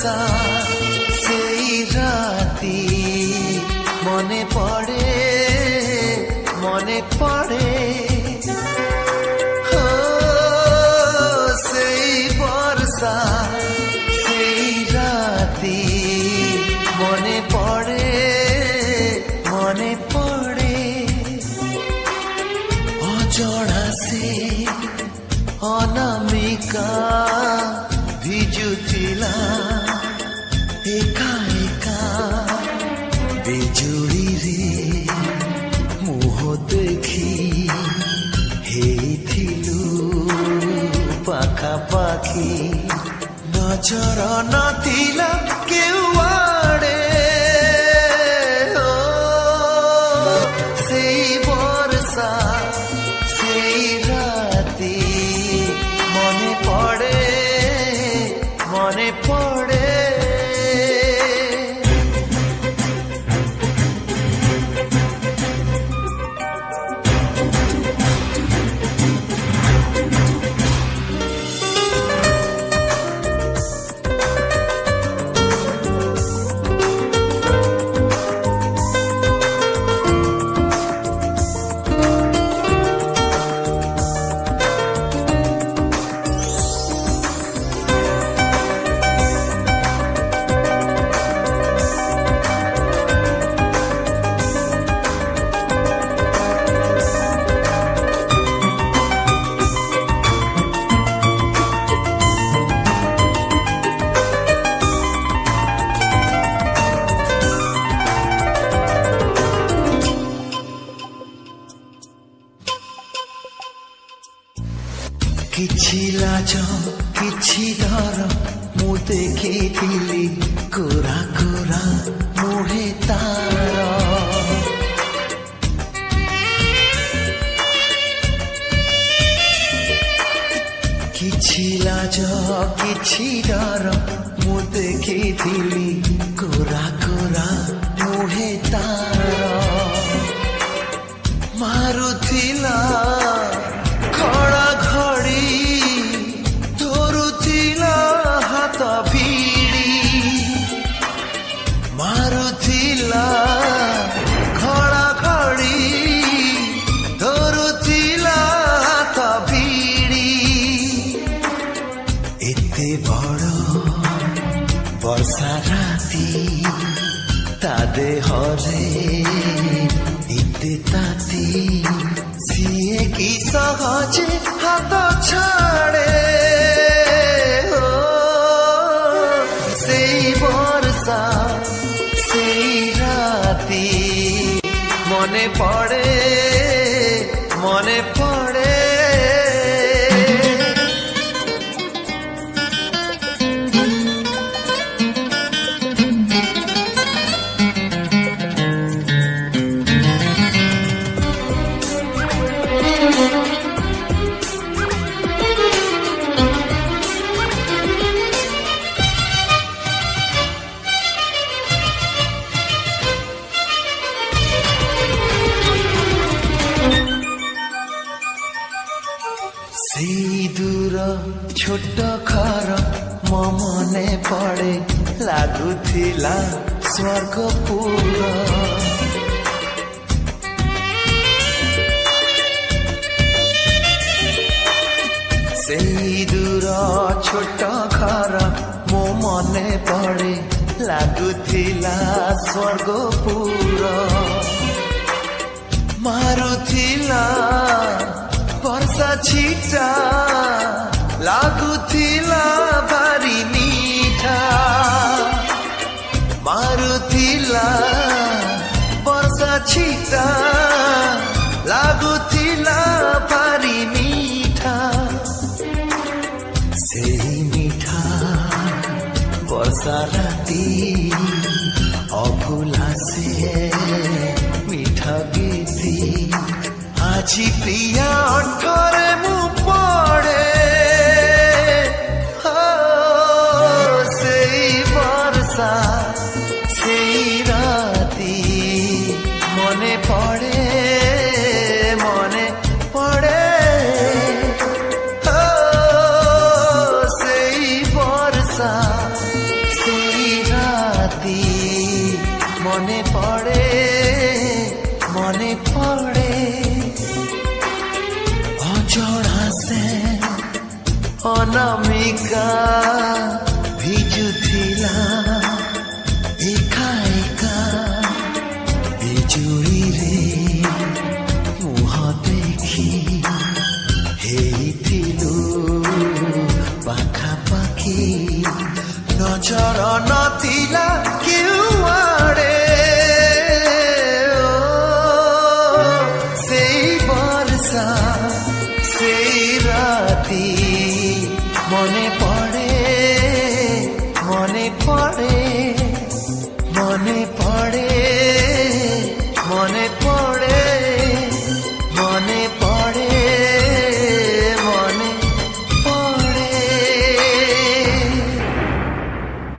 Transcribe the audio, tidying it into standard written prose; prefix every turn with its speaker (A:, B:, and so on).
A: বর্ষা সেই রাতি মনে পড়ে মনে পড়ে সেই বর্ষা সেই রাতি মনে পড়ে মনে পড়ে অজড়া সে অনামিকা ভিজুଥିଲା একা একা বিজুড়িরে মুহ দেখি ହେଇଥିଲୁ ପାଖାପାଖି ନଜର ନଥିଲା କେଉଆଡ଼େ ସେଇ ବର୍ଷା ସେଇ ରାତି ମନେ ପଡ଼େ মনে পড়ে କିଛି ଲାଜ କିଛି ଡର ମୁଁ ଦେଖିଥିଲି କୋରା କୋରା ମୁହେ ତାର କିଛି ଲାଜ କିଛି ଡର ମୁଁ ଦେଖିଥିଲି କୋରା କୋରା ମୁହେ ତାର ମାରୁଥିଲା ଖଡ଼ା ଘଡ଼ି ଧରୁଥିଲା ହାତ ଭିଡ଼ି ମାରୁଥିଲା ଖଡ଼ା ଘଡ଼ି ଧରୁଥିଲା ହାତ ଭିଡ଼ି ଏତେ ବଡ଼ ବର୍ଷା ରାତି ତା ଦେହରେ ଏତେ ତାତି ସିଏ କି ସହଜେ ହାତ ଛାଡ଼େ ସେଇ ବର୍ଷା ସେଇ ରାତି মনে পড়ে মনে পড়ে সেই দূর ছোট ঘর ମୋ ମନେ ପଡ଼େ ଲାଗୁଥିଲା ସ୍ୱର୍ଗପୁର সেই দূর ছোট ঘর ମୋ ମନେ ପଡ଼େ ଲାଗୁଥିଲା ସ୍ୱର୍ଗପୁର ମାରୁଥିଲା ବର୍ଷା ଛିଟା ଲାଗୁଥିଲା ଭାରି ମିଠା ମାରୁଥିଲା ବର୍ଷା ଛିଟା ଲାଗୁଥିଲା ଭାରି ମିଠା ସେହି ମିଠା ବର୍ଷା ରାତି ଅଭୁଲା ସେ ମିଠା ଗୀତି আজি প্রিয়া অঠরে মু পড়ে সেই বর্ষা সেই রাতি মনে পড়ে মনে পড়ে সেই বর্ষা সেই মনে পড়ে মনে পড়ে অজৰা ସେ অনামিকা ভিজুଥିଲା একা একা বিজুଳିରେ ମୁହଁ ଦେଖି ହେଇଥିଲୁ ପାଖାପାଖି ନଜର ନଥିଲା କେଉଁଆଡ଼େ ସେଇ ବର୍ଷା ସେଇ ରାତି মনে পড়ে মনে পড়ে মনে পড়ে